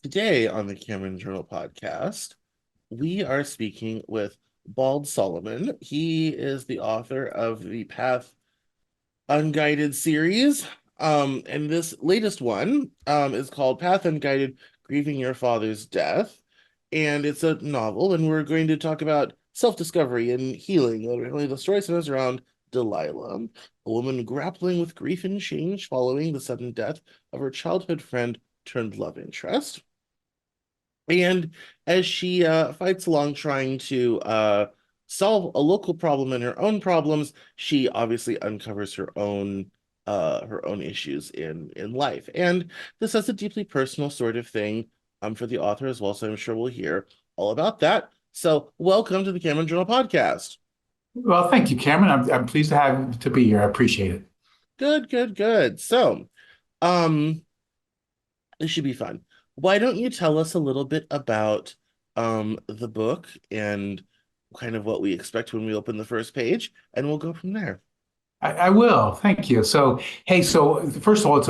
Today on the Cameron Journal podcast, we are speaking with Bald Solomon. He is the author of the Path Unguided series. And this latest one is called Path Unguided, Grieving Your Father's Death. And it's a novel, and we're going to talk about self-discovery and healing. Really, the story centers around Delilah, a woman grappling with grief and change following the sudden death of her childhood friend turned love interest. And as she fights along trying to solve a local problem and her own problems, she obviously uncovers her own issues in life. And this is a deeply personal sort of thing for the author as well. So I'm sure we'll hear all about that. So welcome to the Cameron Journal podcast. Well, thank you, Cameron. I'm pleased to be here. I appreciate it. Good, good, good. So, um, this should be fun. Why don't you tell us a little bit about the book and kind of what we expect when we open the first page, and we'll go from there. I will. Thank you. So, hey, so first of all,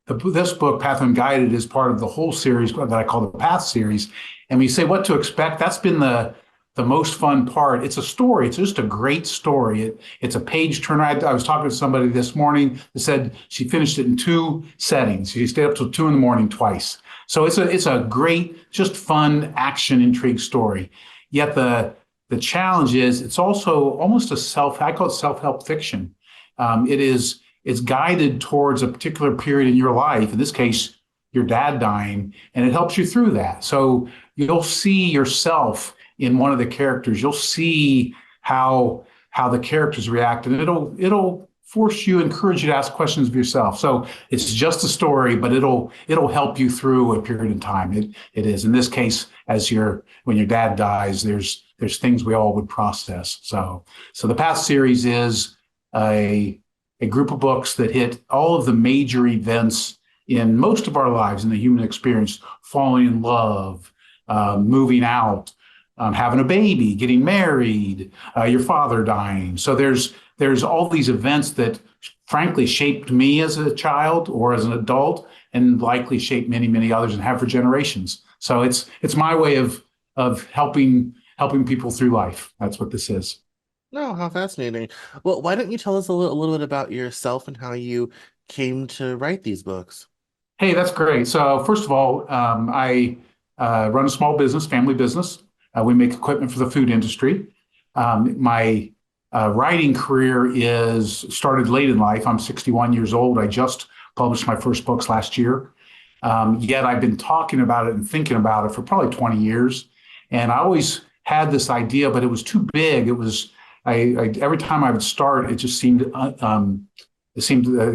this book, Path Unguided, is part of the whole series that I call the Path series. And when you say what to expect, that's been the most fun part. It's a story. It's just a great story. It's a page turner. I was talking to somebody this morning that said she finished it in two settings. She stayed up till 2 in the morning twice. So it's a great, just fun action intrigue story. Yet the challenge is it's also almost I call it self-help fiction. It's guided towards a particular period in your life, in this case, your dad dying, and it helps you through that. So you'll see yourself in one of the characters. You'll see how the characters react, and it'll force you, encourage you to ask questions of yourself. So it's just a story, but it'll help you through a period of time. It is. In this case, when your dad dies, there's things we all would process. So the past series is a group of books that hit all of the major events in most of our lives in the human experience: falling in love, moving out, having a baby, getting married, your father dying. So there's all these events that frankly shaped me as a child or as an adult, and likely shaped many, many others and have for generations. So it's my way of helping people through life. That's what this is. No, how fascinating. Well, why don't you tell us a little bit about yourself and how you came to write these books? Hey, that's great. So first of all, I run a small business, family business. We make equipment for the food industry. My writing career is started late in life. I'm 61 years old. I just published my first books last year. Yet I've been talking about it and thinking about it for probably 20 years. And I always had this idea, but it was too big. Every time I would start, it seemed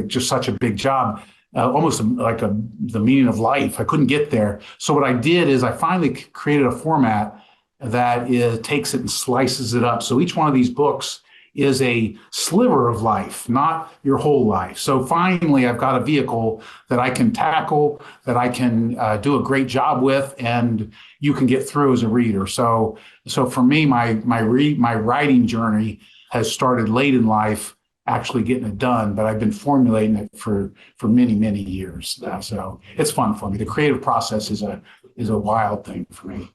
just such a big job, almost like the meaning of life. I couldn't get there. So what I did is I finally created a format takes it and slices it up. So each one of these books is a sliver of life, not your whole life. So finally, I've got a vehicle that I can tackle, that I can do a great job with, and you can get through as a reader. So for me, my writing journey has started late in life, actually getting it done, but I've been formulating it for many, many years now. So it's fun for me. The creative process is a wild thing for me.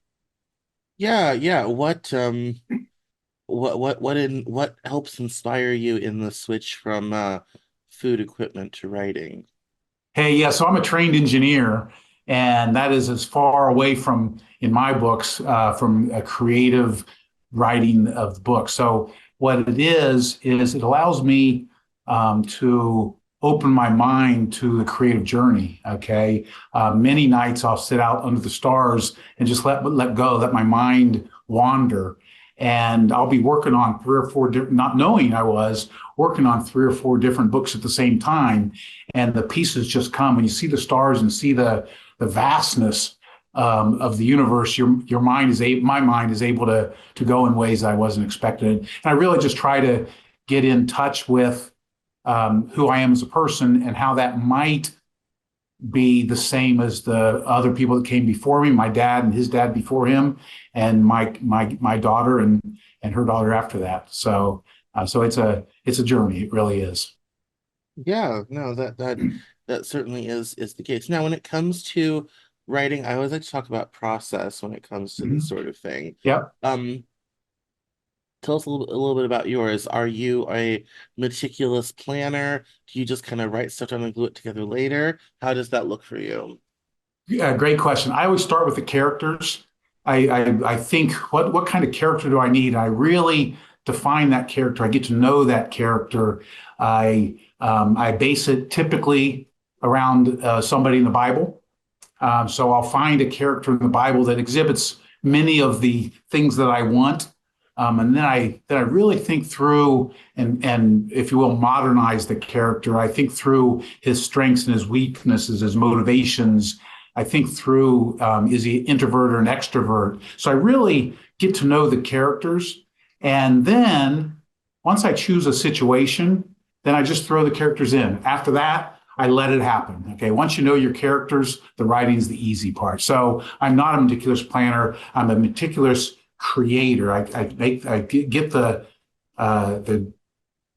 Yeah, yeah. What helps inspire you in the switch from food equipment to writing? Hey, yeah, so I'm a trained engineer, and that is as far away from, in my books, from a creative writing of books. So what it is it allows me to open my mind to the creative journey. Okay, many nights I'll sit out under the stars and just let go, let my mind wander, and I'll be working on three or four different, not knowing I was working on three or four different books at the same time, and the pieces just come. When you see the stars and see the vastness of the universe, my mind is able to go in ways I wasn't expecting. And I really just try to get in touch with who I am as a person and how that might be the same as the other people that came before me, my dad and his dad before him, and my daughter and her daughter after that. So it's a journey. It really is. Yeah, no, that certainly is the case. Now, when it comes to writing, I always like to talk about process when it comes to this Mhm. sort of thing. Yep. Um, Tell us a little bit about yours. Are you a meticulous planner? Do you just kind of write stuff down and glue it together later? How does that look for you? Yeah, great question. I always start with the characters. I think what kind of character do I need? I really define that character. I get to know that character. I base it typically around somebody in the Bible. So I'll find a character in the Bible that exhibits many of the things that I want. And then I really think through and if you will modernize the character. I think through his strengths and his weaknesses, his motivations. I think through is he introvert or an extrovert. So I really get to know the characters, and then once I choose a situation, then I just throw the characters in. After that, I let it happen. Okay. Once you know your characters, the writing's the easy part. So I'm not a meticulous planner. I'm a meticulous creator. I get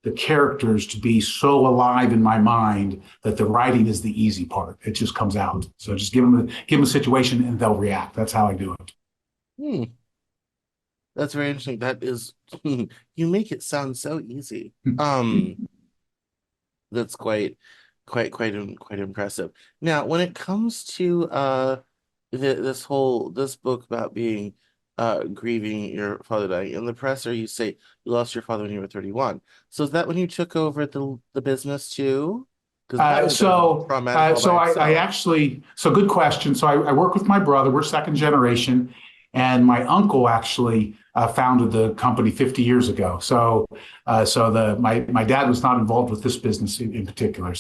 the characters to be so alive in my mind that the writing is the easy part. It just comes out. So just give them a situation and they'll react. That's how I do it. Hmm, that's very interesting. That is, you make it sound so easy. That's quite impressive. Now, when it comes to this book about being grieving your father dying in the presser, you say you lost your father when you were 31. So is that when you took over the business too? Because that would have been traumatic all by I itself. actually, so good question. So I work with my brother. We're second generation, and my uncle actually founded the company 50 years ago. So my dad was not involved with this business in particular.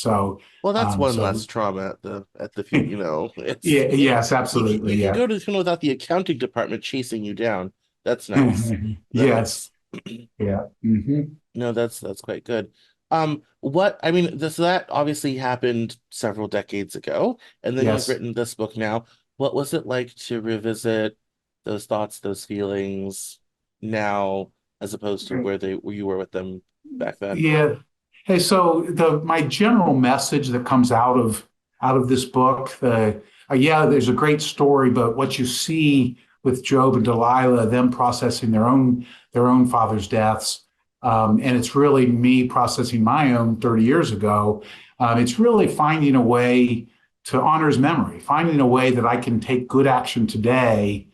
Well, that's one less So trauma at the few, you know. It's yeah, yes, absolutely, you can yeah. go to the funeral without the accounting department chasing you down. That's nice. Yes, That's yeah. Hmm. No, that's quite good. What I mean, this that obviously happened several decades ago, and then you've Yes. written this book now. What was it like to revisit those thoughts, those feelings now, as opposed to where you were with them back then? Yeah. Hey, so the my general message that comes out of this book, yeah, there's a great story, but what you see with Job and Delilah, them processing their own father's deaths, and it's really me processing my own 30 years ago. It's really finding a way to honor his memory, finding a way that I can take good action today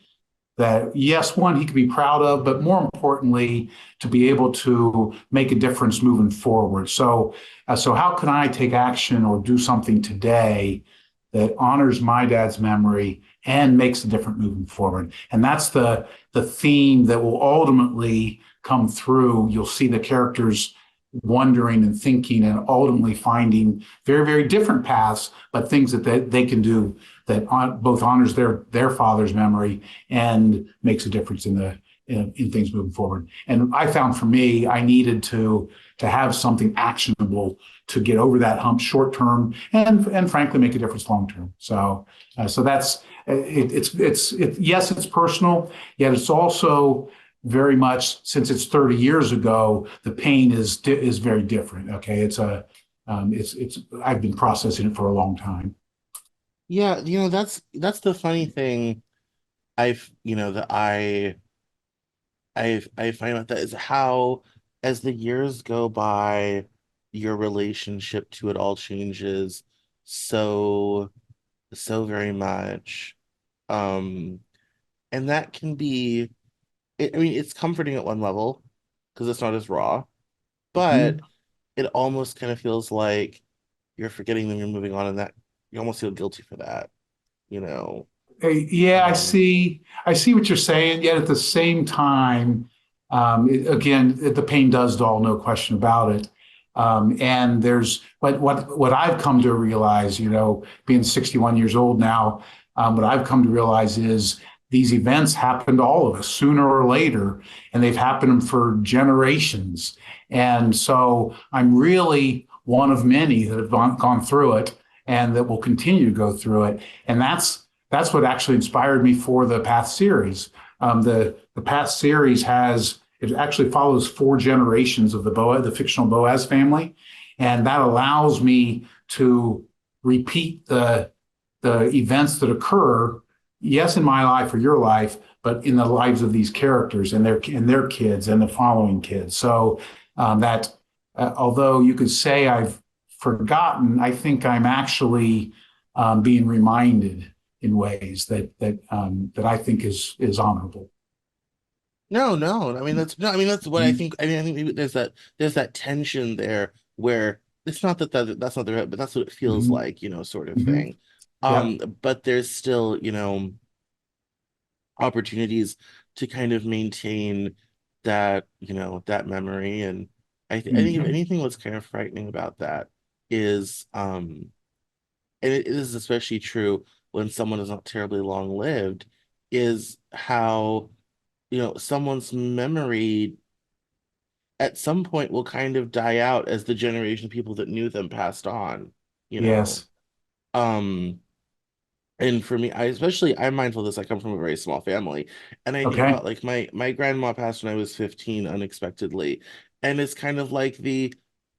that yes, one he could be proud of, but more importantly, to be able to make a difference moving forward. So how can I take action or do something today that honors my dad's memory and makes a difference moving forward? And that's the theme that will ultimately come through. You'll see the characters wondering and thinking and ultimately finding very, very different paths, but things that they can do that both honors their father's memory and makes a difference in things moving forward. And I found for me, I needed to have something actionable to get over that hump short term and frankly make a difference long term. So that's yes, it's personal, yet it's also very much since it's 30 years ago, the pain is very different. Okay, it's I've been processing it for a long time. Yeah, that's the funny thing that I find out that is how, as the years go by, your relationship to it all changes so so very much. Um, and that can be, I mean, it's comforting at one level because it's not as raw, but Mhm. it almost kind of feels like you're forgetting them, you're moving on, and that you almost feel guilty for that, you know. Yeah, Um, I see what you're saying. Yet at the same time, again, the pain does dull, no question about it. And there's what I've come to realize, being 61 years old now, what I've come to realize is these events happen to all of us sooner or later, and they've happened for generations. And so I'm really one of many that have gone through it and that will continue to go through it. And that's what actually inspired me for the Path series. The Path series it actually follows four generations of the fictional Boaz family, and that allows me to repeat the events that occur, yes, in my life or your life, but in the lives of these characters and their kids and the following kids. So that although you could say I've forgotten, I think I'm actually being reminded in ways that I think is honorable. No, no. I mean that's no, I mean that's what I Mhm. think. I mean, I think maybe there's that tension there where it's not that's not the right, but that's what it feels Mhm. like, sort of Mhm. thing. Yep. But there's still, opportunities to kind of maintain that memory. And I think if Mhm. anything, what's kind of frightening about that is and it is especially true when someone is not terribly long lived, is how someone's memory at some point will kind of die out as the generation of people that knew them passed on, you know. Yes. Um, and for me, I'm mindful of this. I come from a very small family, and I think Okay. about like my grandma passed when I was 15 unexpectedly, and it's kind of like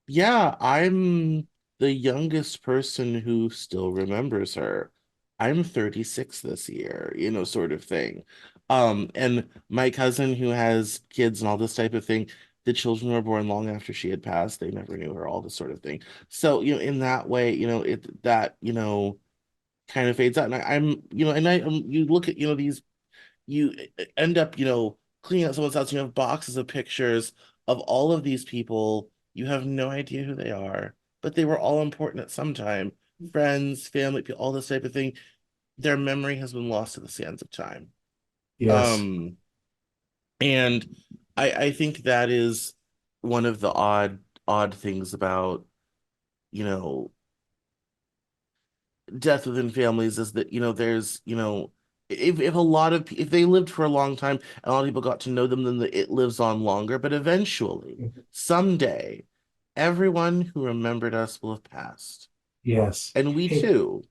yeah, I'm the youngest person who still remembers her. I'm 36 this year, sort of thing. And my cousin who has kids and all this type of thing, the children were born long after she had passed. They never knew her, all this sort of thing. So, in that way, kind of fades out. And you look at, you end up, cleaning out someone's house. You have boxes of pictures of all of these people. You have no idea who they are, but they were all important at some time. Friends, family, all this type of thing. Their memory has been lost to the sands of time. Yes. Um, and I think that is one of the odd things about, you know, death within families is that there's if a lot of if they lived for a long time and a lot of people got to know them, then it lives on longer, but eventually someday everyone who remembered us will have passed, Yes. and we Hey, too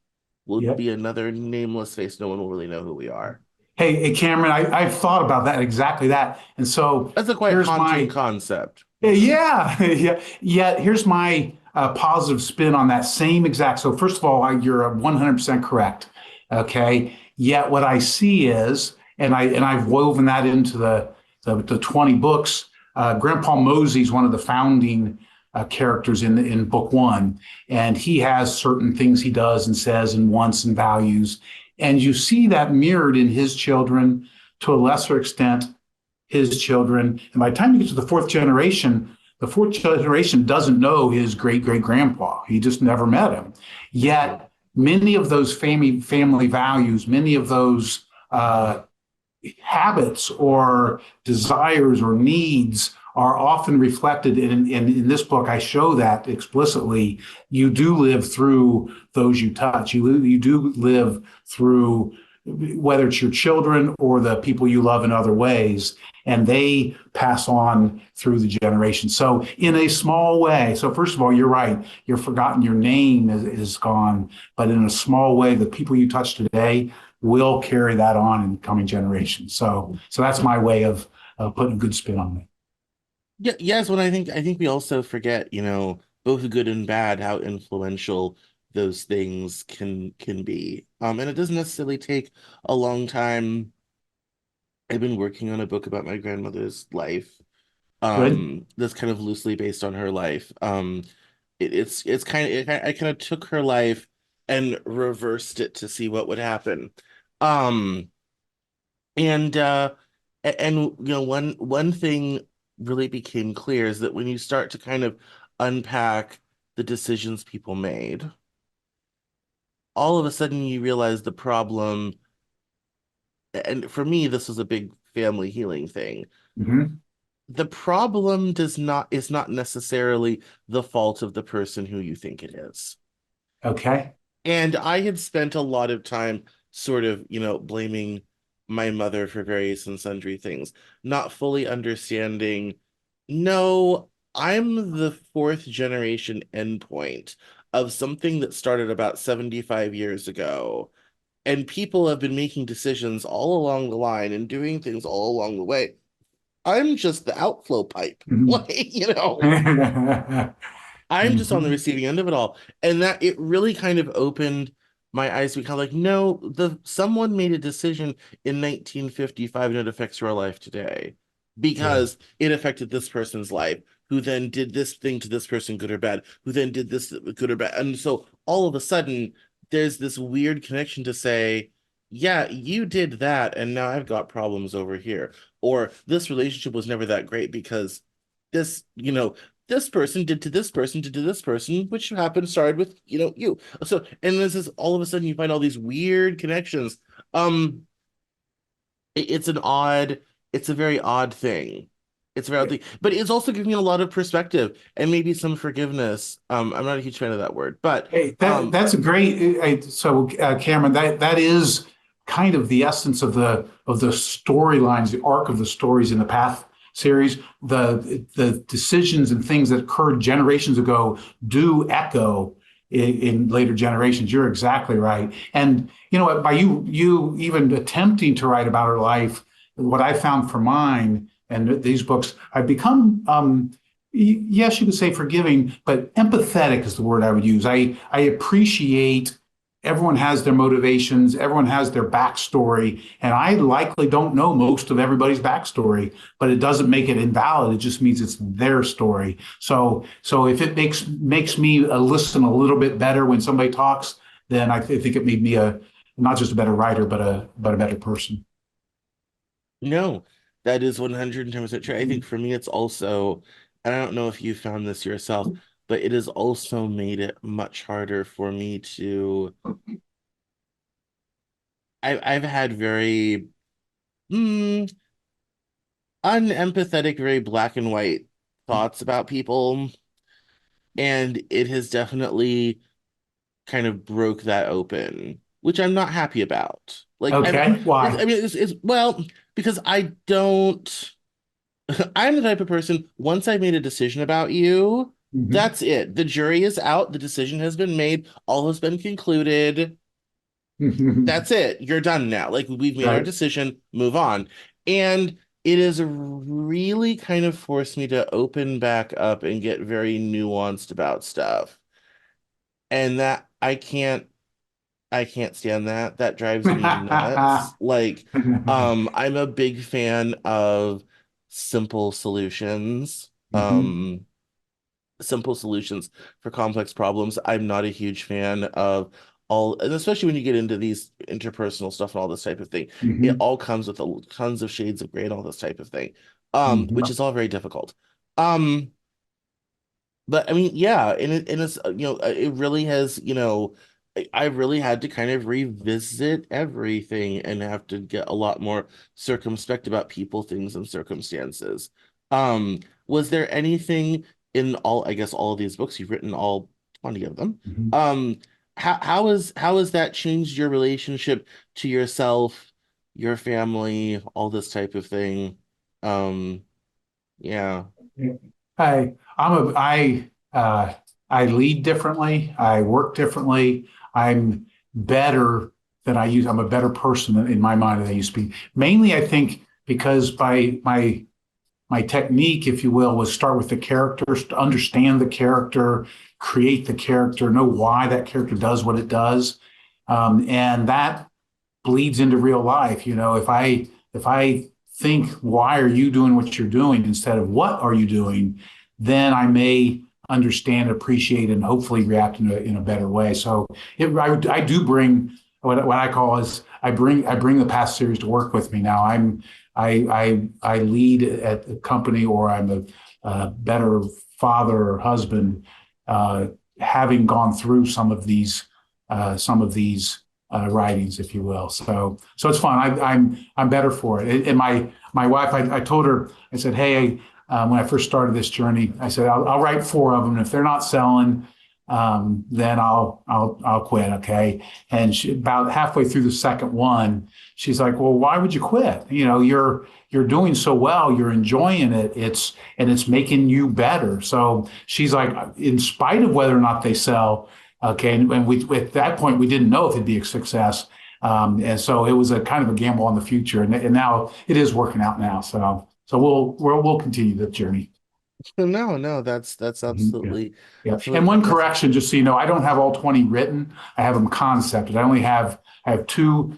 will yep. be another nameless face. No one will really know who we are. Hey, Cameron, I've thought about that exactly that. And so That's a quite here's haunting my concept. yeah, yeah, yeah. Here's my positive spin on that same exact. So first of all, you're 100% correct. Okay. Yet what I see is, and I've woven that into the 20 books. Grandpa Mosey's one of the founding characters in book one, and he has certain things he does and says and wants and values, and you see that mirrored in his children to a lesser extent his children. And by the time you get to the fourth generation doesn't know his great great grandpa. He just never met him. Mhm. Yet many of those family values, many of those habits or desires or needs are often reflected in this book. I show that explicitly. You do live through those you touch. You do live through whether it's your children or the people you love in other ways, and they pass on through the generations. So in a small way, so first of all, you're right. You're forgotten, your name is gone, but in a small way, the people you touch today will carry that on in coming generations. So that's my way of putting a good spin on it. Yeah, yes, when I think we also forget, both good and bad, how influential those things can be. And it doesn't necessarily take a long time. I've been working on a book about my grandmother's life, Good. that's kind of loosely based on her life. It's I kind of took her life and reversed it to see what would happen. Um, and one thing really became clear is that when you start to kind of unpack the decisions people made, all of a sudden you realize the problem. And for me, this was a big family healing thing. Mm-hmm. The problem is not necessarily the fault of the person who you think it is. Okay. And I had spent a lot of time sort of, blaming my mother for various and sundry things, not fully understanding, no, I'm the fourth generation endpoint of something that started about 75 years ago. And people have been making decisions all along the line and doing things all along the way. I'm just the outflow pipe. Mm-hmm. Like, I'm just on the Mm-hmm. receiving end of it all. And that it really kind of opened my eyes become like, no, the someone made a decision in 1955 and it affects your life today Yeah. because it affected this person's life, who then did this thing to this person, good or bad, who then did this good or bad. And so all of a sudden, there's this weird connection to say, yeah, you did that, and now I've got problems over here. Or this relationship was never that great because this person did to this person did to this person, which happened started with, you. So, and this is all of a sudden you find all these weird connections. Um, it's an odd, it's a very odd thing. It's a very odd thing, but it's also giving me a lot of perspective and maybe some forgiveness. I'm not a huge fan of that word, but Hey, that's a great. Cameron, that is kind of the essence of the storylines, the arc of the stories in the Path series. The decisions and things that occurred generations ago do echo in later generations. You're exactly right. And you know, by you even attempting to write about her life, what I found for mine and these books, I've become yes, you could say forgiving, but empathetic is the word I would use. I appreciate everyone has their motivations, everyone has their backstory, and I likely don't know most of everybody's backstory, but it doesn't make it invalid. It just means it's their story. So if it makes me listen a little bit better when somebody talks, then I think it made me a not just a better writer, but a better person. no, that is 110% true. I think for me, it's also, and I don't know if you found this yourself, but it has also made it much harder for me to. I've had very mm, unempathetic, very black and white thoughts about people, and it has definitely kind of broke that open, which I'm not happy about. Like Okay, I why? mean, it's well because I don't. I'm the type of person, once I've made a decision about you, Mhm. that's it. The jury is out, the decision has been made, all has been concluded. That's it. You're done now. Like we've made our Right. decision, move on. And it has really kind of forced me to open back up and get very nuanced about stuff. And that I can't stand that. That drives me nuts. Like, I'm a big fan of simple solutions. Mhm. Simple solutions for complex problems. I'm not a huge fan of all, and especially when you get into these interpersonal stuff and all this type of thing, it Mhm. all comes with tons of shades of gray and all this type of thing, which Mhm. is all very difficult. Um, but I mean, yeah, and it's it really has, I really had to kind of revisit everything and have to get a lot more circumspect about people, things, and circumstances. Was there anything in all, I guess, all of these books you've written, all 20 of them? Mhm. Um, how has that changed your relationship to yourself, your family, all this type of thing? Um, yeah. I lead differently. I work differently. I'm better than I used. I'm a better person in my mind than I used to be. Mainly, I think because by my technique, if you will, was start with the characters, to understand the character, create the character, know why that character does what it does, and that bleeds into real life. You know, if I think why are you doing what you're doing instead of what are you doing, then I may understand, appreciate, and hopefully react in a better way. So I do bring what I call is I bring the past series to work with me now. I lead at the company or I'm a better father or husband, having gone through some of these writings, if you will. So it's fun. I'm better for it. And my wife, I told her, I said, hey, when I first started this journey, I said I'll write four of them. And if they're not selling, then I'll quit. Okay. And about halfway through the second one, she's like, well, why would you quit? You know, you're doing so well, you're enjoying it. It's making you better. So she's like, in spite of whether or not they sell, okay, and we at that point we didn't know if it'd be a success, and so it was a kind of a gamble on the future, and now it is working out now. So we'll continue the journey. No, no, that's Mhm. Yeah. absolutely Yeah. And absolutely one fantastic. correction, just so you know, I don't have all 20 written. I have them concepted. I have two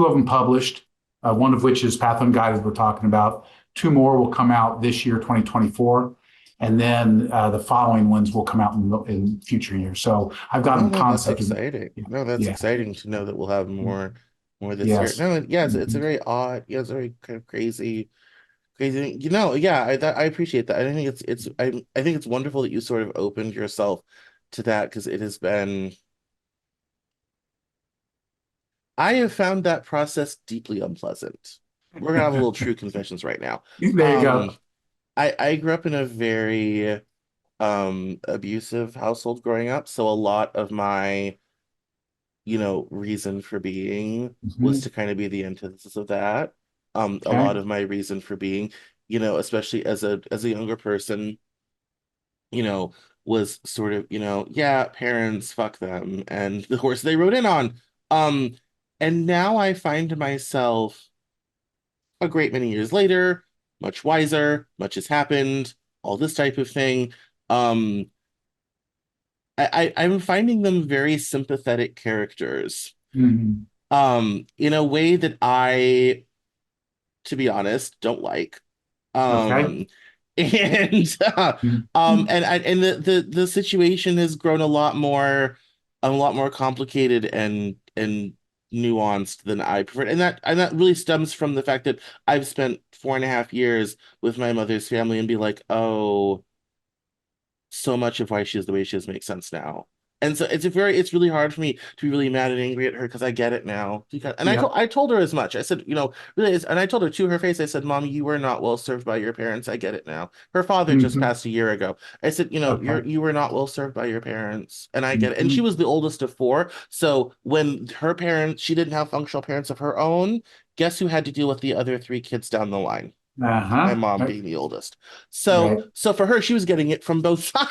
of them published, one of which is Path Unguided we're talking about. Two more will come out this year, 2024. And then the following ones will come out in future years. So I've got No, them no, that's concepted. exciting. Yeah. No, that's Yeah. exciting to know that we'll have more this year. Yes. No, yeah, it's a Mhm. very odd, yeah, it's a very kind of crazy. Yeah, I appreciate that. I think I think it's wonderful that you sort of opened yourself to that because it has been. I have found that process deeply unpleasant. We're gonna have a little true confessions right now. There you Um, go. I grew up in a very abusive household growing up, so a lot of my reason for being was to Mhm. kind of be the antithesis of that. A lot Okay. of my reason for being, especially as a younger person, you know, was sort of, yeah, parents, fuck them, and the horse they rode in on. Um, and now I find myself a great many years later, much wiser, much has happened, all this type of thing. Um, I'm finding them very sympathetic characters. Mhm. In a way that I, to be honest, don't like. Okay. Um, and Mhm. and the situation has grown a lot more complicated and nuanced than I preferred. And that really stems from the fact that I've spent 4.5 years with my mother's family and be like, oh, so much of why she is the way she is makes sense now. And so it's really hard for me to be really mad and angry at her because I get it now. And Yep. I told her as much. I said, really, and I told her to her face, I said, Mom, you were not well served by your parents. I get it now. Her father just Mhm. passed a year ago. I said, Okay. you were not well served by your parents, and I get it. And she Mhm. was the oldest of four, so when her parents, she didn't have functional parents of her own. Guess who had to deal with the other three kids down the line? My Uh-huh. mom Right. being the oldest. So Right. so for her, she was getting it from both sides,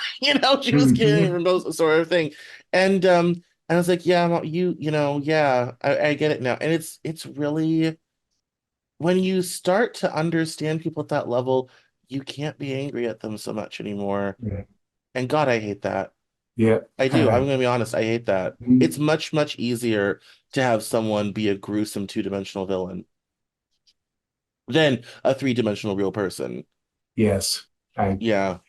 she was getting it Mhm. from both sort of thing. And I was like, yeah, Mom, yeah, I get it now. And it's really when you start to understand people at that level, you can't be angry at them so much anymore. Yeah. And God, I hate that. Yeah. I do. I'm gonna be honest, I hate that. It's much, much easier to have someone be a gruesome two-dimensional villain than a three-dimensional real person. Yes. I Yeah.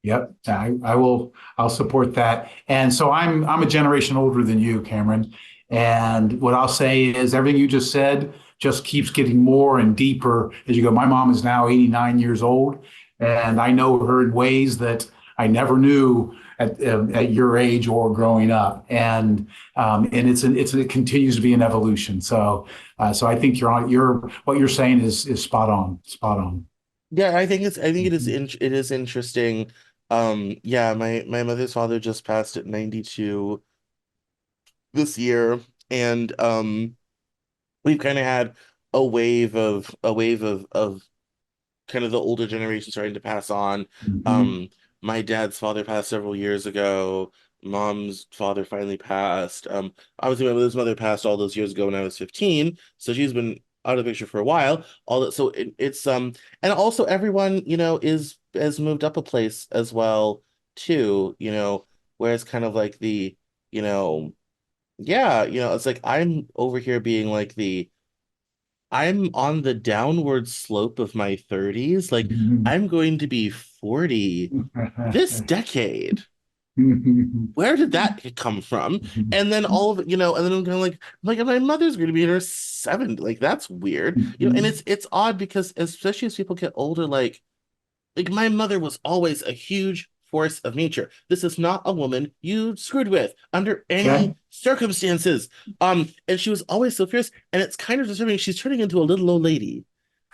Yep, I'll support that. And so I'm a generation older than you, Cameron. And what I'll say is everything you just said just keeps getting more and deeper as you go. My mom is now 89 years old, and I know her in ways that I never knew at your age or growing up. And it continues to be an evolution. So I think you're what you're saying is spot on, spot on. Yeah, I think Mhm. it is interesting. Yeah, my mother's father just passed at 92 this year, and we've kind of had a wave of kind of the older generation starting to pass on. Mhm. Um, my dad's father passed several years ago. Mom's father finally passed. Obviously my mother's mother passed all those years ago when I was 15, so she's been out of the picture for a while. All that, so it's and also everyone, is has moved up a place as well too, whereas kind of like you know, yeah, it's like I'm over here being like I'm on the downward slope of my 30s. Like Mhm. I'm going to be 40 this decade. Mhm. Where did that come from? And then all of it, and then I'm kind of like my mother's going to be in her 70. Like that's weird. And it's odd because especially as people get older, like my mother was always a huge force of nature. This is not a woman you screwed with under Okay. any circumstances. And she was always so fierce, and it's kind of disturbing. She's turning into a little old lady.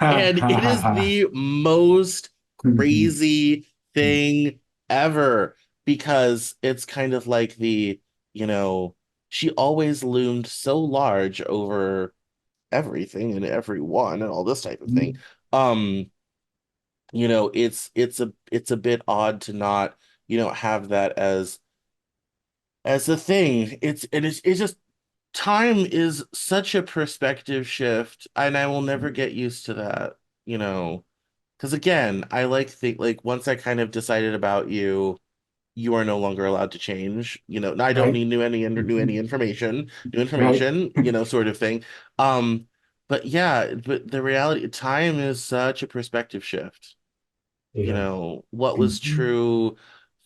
Ha, And ha, it ha, is ha. the most Mhm. crazy thing ever because it's kind of like you know, she always loomed so large over everything and everyone and all this type of thing. Um, it's a bit odd to not, have that as a thing. It's just time is such a perspective shift, and I will never get used to that, because because again, I like think like once I kind of decided about you, you are no longer allowed to change. I don't right? need Mhm. new Right. information, sort of thing. Um, but yeah, but the reality, time is such a perspective shift. Yeah. What was Mhm. true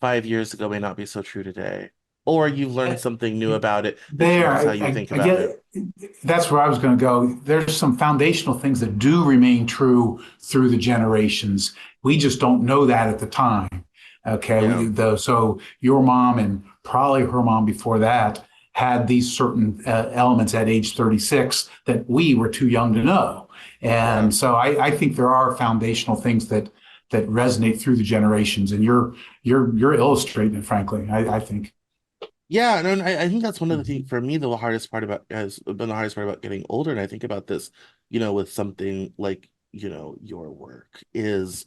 5 years ago may not be so true today. Or you've learned something new about it that There, changes how you think I about it. get that's where I was going to go. There's some foundational things that do remain true through the generations. We just don't know that at the time. Okay, Yeah. so your mom and probably her mom before that had these certain elements at age 36 that we were too young to know. Yeah. And so I think there are foundational things that resonate through the generations, and you're illustrating it, frankly. I think. Yeah, no, and I think that's one of the things Mhm. for me, the hardest part about has been the hardest part about getting older. And I think about this, with something like, your work is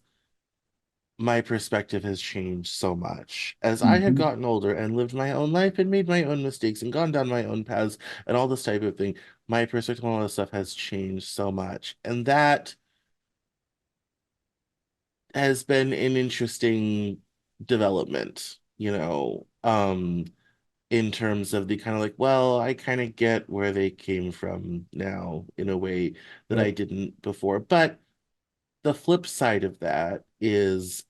my perspective has changed so much as I have Mhm. gotten older and lived my own life and made my own mistakes and gone down my own paths and all this type of thing. My perspective on all this stuff has changed so much. And that has been an interesting development, in terms of the kind of like, well, I kind of get where they came from now in a way that I Yep. didn't before. But the flip side of that is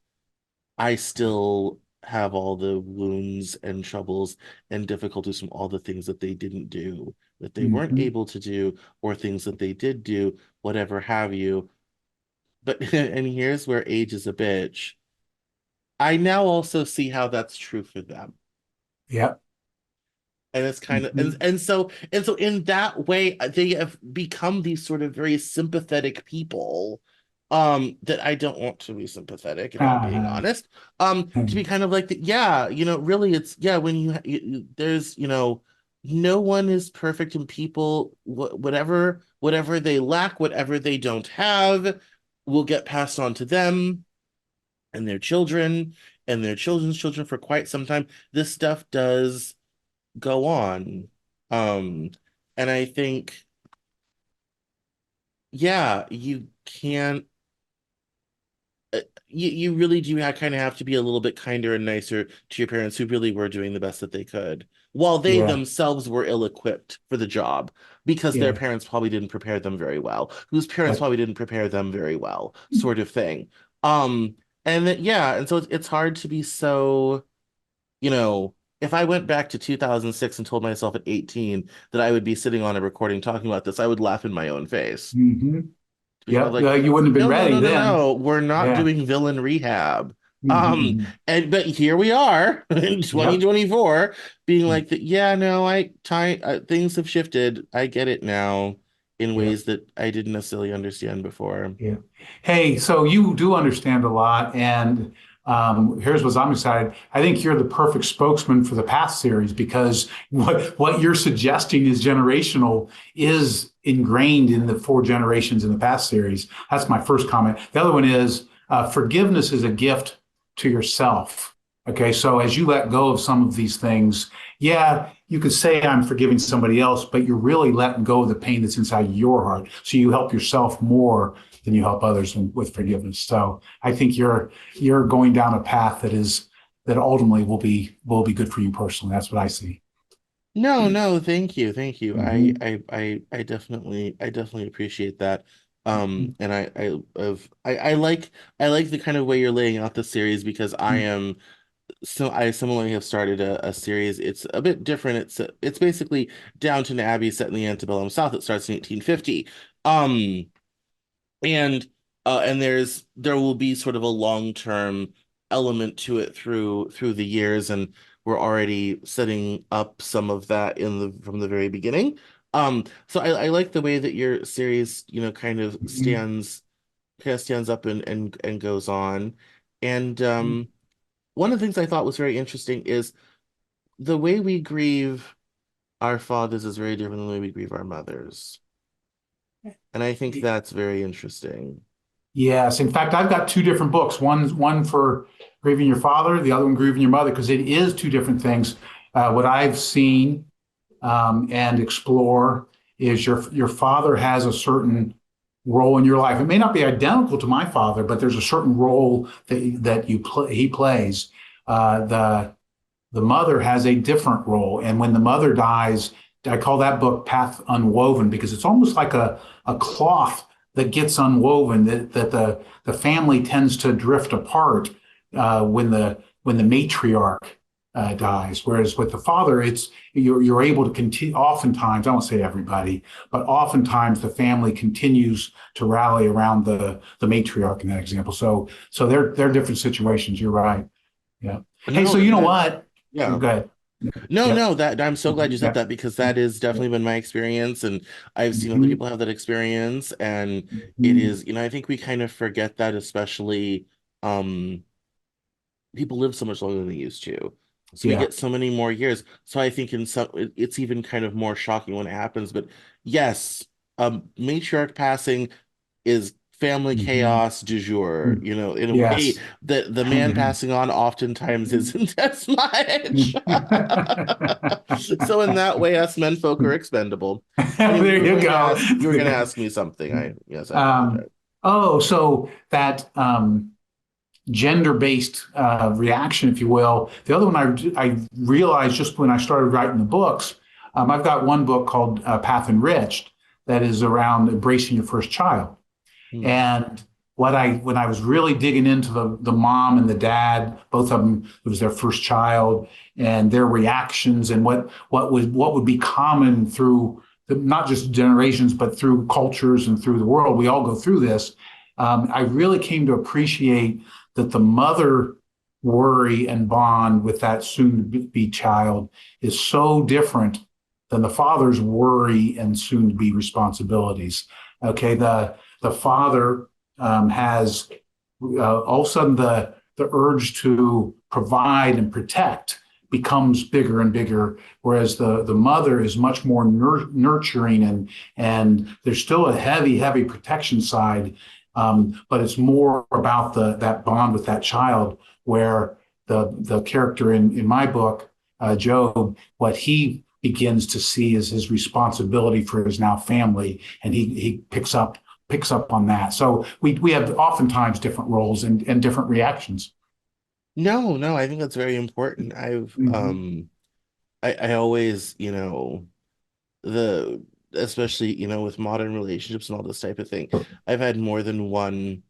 I still have all the wounds and troubles and difficulties from all the things that they didn't do, that they weren't Mhm. able to do, or things that they did do, whatever have you. But and here's where age is a bitch. I now also see how that's true for them. Yep. And it's kind of and Mhm. and so in that way they have become these sort of very sympathetic people, that I don't want to be sympathetic, if I'm being Uh-huh. honest. To be kind of like yeah, really it's yeah when there's no one is perfect, and people whatever they lack, whatever they don't have will get passed on to them and their children and their children's children for quite some time. This stuff does go on. Um, and I think, yeah, you can't, you really do kind of have to be a little bit kinder and nicer to your parents who really were doing the best that they could, while they Yeah. themselves were ill-equipped for the job because their Yeah. parents probably didn't prepare them very well, whose parents That, probably didn't prepare them very well, sort of thing. Um, and that, yeah, and so it's hard to be so if I went back to 2006 and told myself at 18 that I would be sitting on a recording talking about this, I would laugh in my own face. mhm. To be kind of Yep. like, You wouldn't have been no, no, ready no, no, then. no, we're not Yeah. doing villain rehab. Mhm. And but here we are in Yep. 2024, being like that. Yeah, no, things have shifted. I get it now in Yep. ways that I didn't necessarily understand before. Yeah. Hey, so you do understand a lot, and here's what I'm excited. I think you're the perfect spokesman for the Path series because what you're suggesting is generational is ingrained in the four generations in the Path series. That's my first comment. The other one is forgiveness is a gift to yourself. Okay, so as you let go of some of these things, yeah, you could say I'm forgiving somebody else, but you're really letting go of the pain that's inside your heart. So you help yourself more than you help others with forgiveness. So I think you're going down a path that ultimately will be good for you personally. That's what I see. No, no, thank you. Thank you. Mm-hmm. I definitely appreciate that. And I like the kind of way you're laying out the series because I similarly have started a series. It's a bit different. It's basically Downton Abbey set in the antebellum South. It starts in 1850. Um, and and there will be sort of a long-term element to it through the years, and we're already setting up some of that in the from the very beginning. So I like the way that your series, Mm-hmm. kind of stands up and goes on. And Mm-hmm. one of the things I thought was very interesting is the way we grieve our fathers is very different than the way we grieve our mothers. And I think that's very interesting. Yes. In fact, I've got two different books. One for grieving your father, the other one grieving your mother, because it is two different things. What I've seen and explore is your father has a certain role in your life. It may not be identical to my father, but there's a certain role that he plays. The mother has a different role, and when the mother dies, I call that book Path Unwoven because it's almost like a cloth that gets unwoven that the family tends to drift apart when the matriarch dies. Whereas with the father, it's you're able to continue. Oftentimes, I won't say everybody, but oftentimes the family continues to rally around the matriarch in that example. So they're different situations. You're right. Yeah. Hey, No, so you know that what? yeah. Go ahead. No, Yep. no, that I'm so glad you said Yeah. that because that has definitely been my experience, and I've seen other Mhm. people have that experience, and it Mhm. is, I think we kind of forget that, especially um people live so much longer than they used to. So we Yeah. get so many more years. So I think in some it's even kind of more shocking when it happens. But yes, matriarch passing is family Mhm. chaos du jour. Mhm. In a way, Yes. the man passing on oftentimes isn't as much. So in that way, us men folk are expendable. Anyway, There you go. you were gonna ask me something. I Um, apologize. oh, so that gender-based reaction, if you will. The other one I realized just when I started writing the books. I've got one book called Path Enriched that is around embracing your first child. Hmm. And when I was really digging into the mom and the dad, both of them, it was their first child, and their reactions and what would be common through not just generations, but through cultures and through the world. We all go through this. I really came to appreciate that the mother worry and bond with that soon to be child is so different than the father's worry and soon to be responsibilities. Okay, the father has all of a sudden the urge to provide and protect becomes bigger and bigger, whereas the mother is much more nurturing and there's still a heavy protection side, but it's more about that bond with that child where the character in my book, Job, what he begins to see is his responsibility for his now family, and he picks up on that. So we have oftentimes different roles and different reactions. No, no, I think that's very important. Mm-hmm. I always, the especially, with modern relationships and all this type of thing. I've had more than one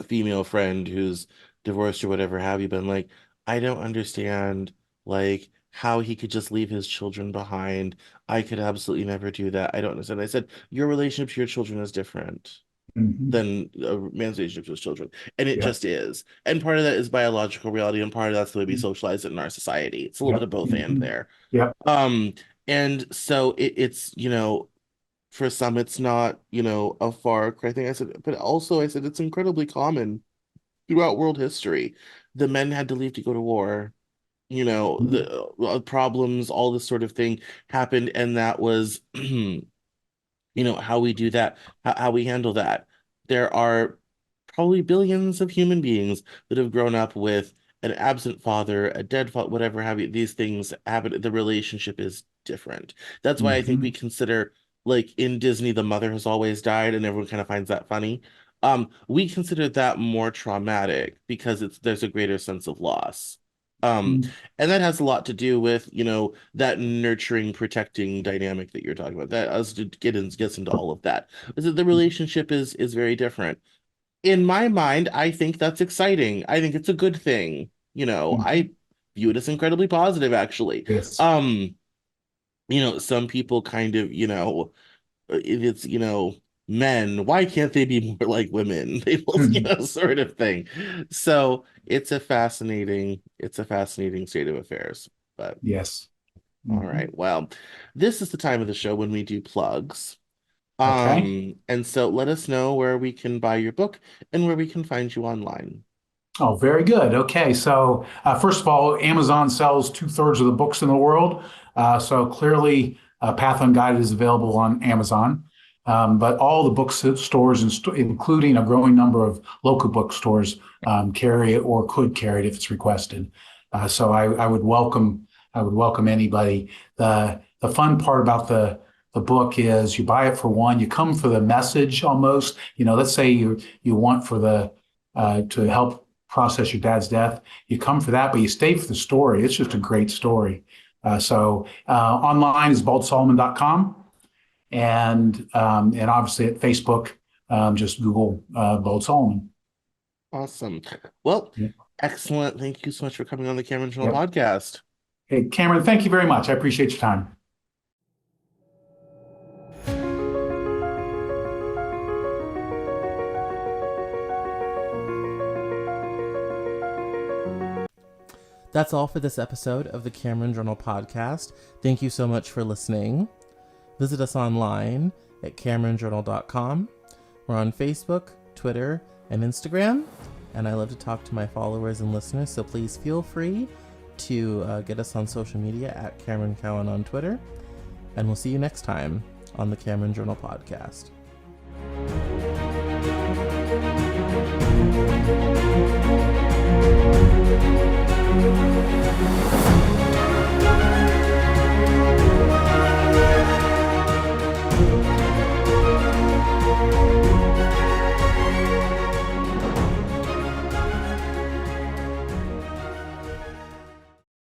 female friend who's divorced or whatever have you been like, I don't understand like how he could just leave his children behind. I could absolutely never do that. I don't understand. I said, your relationship to your children is different Mm-hmm. than a man's relationship to his children. And it Yep. just is. And part of that is biological reality, and part of that's the way we socialize it in our society. It's a little bit Yep. of both and Mm-hmm. there. Yep. Um, and so it's, for some it's not, a far cry thing. I said, but also I said it's incredibly common throughout world history. The men had to leave to go to war. Mm-hmm. The problems, all this sort of thing happened, and that was how we do that, how we handle that. There are probably billions of human beings that have grown up with an absent father, a dead father, whatever have you. These things happen. The relationship is different. That's why I think we Mm-hmm. consider, like in Disney, the mother has always died, and everyone kind of finds that funny. We consider that more traumatic because there's a greater sense of loss. Um, and that has a lot to do with, that nurturing, protecting dynamic that you're talking about. That us to gets into all of that. Is that the relationship is very different. In my mind, I think that's exciting. I think it's a good thing. Mm-hmm. I view it as incredibly positive, actually. Yes. Um, some people kind of, if it's, men, why can't they be more like women? They will, Mhm. sort of thing. So it's a fascinating state of affairs. But Yes. all Mm-hmm. right, well, this is the time of the show when we do plugs. Okay. And so let us know where we can buy your book and where we can find you online. Oh, very good. Okay. So, first of all, Amazon sells two-thirds of the books in the world. So clearly, Path Unguided is available on Amazon. But all the bookstores, including a growing number of local bookstores, carry it or could carry it if it's requested. So I would welcome anybody. The fun part about the book is you buy it for one, you come for the message almost. Let's say you want for the to help process your dad's death. You come for that, but you stay for the story. It's just a great story. So online is baldsolomon.com, and obviously at Facebook, just Google Bald Solomon. Awesome. Well, Yeah. excellent. Thank you so much for coming on the Cameron Journal Yep. podcast. Hey, Cameron, thank you very much. I appreciate your time. That's all for this episode of the Cameron Journal podcast. Thank you so much for listening. Visit us online at CameronJournal.com. We're on Facebook, Twitter, and Instagram, and I love to talk to my followers and listeners, so please feel free to get us on social media at Cameron Cowan on Twitter, and we'll see you next time on the Cameron Journal podcast.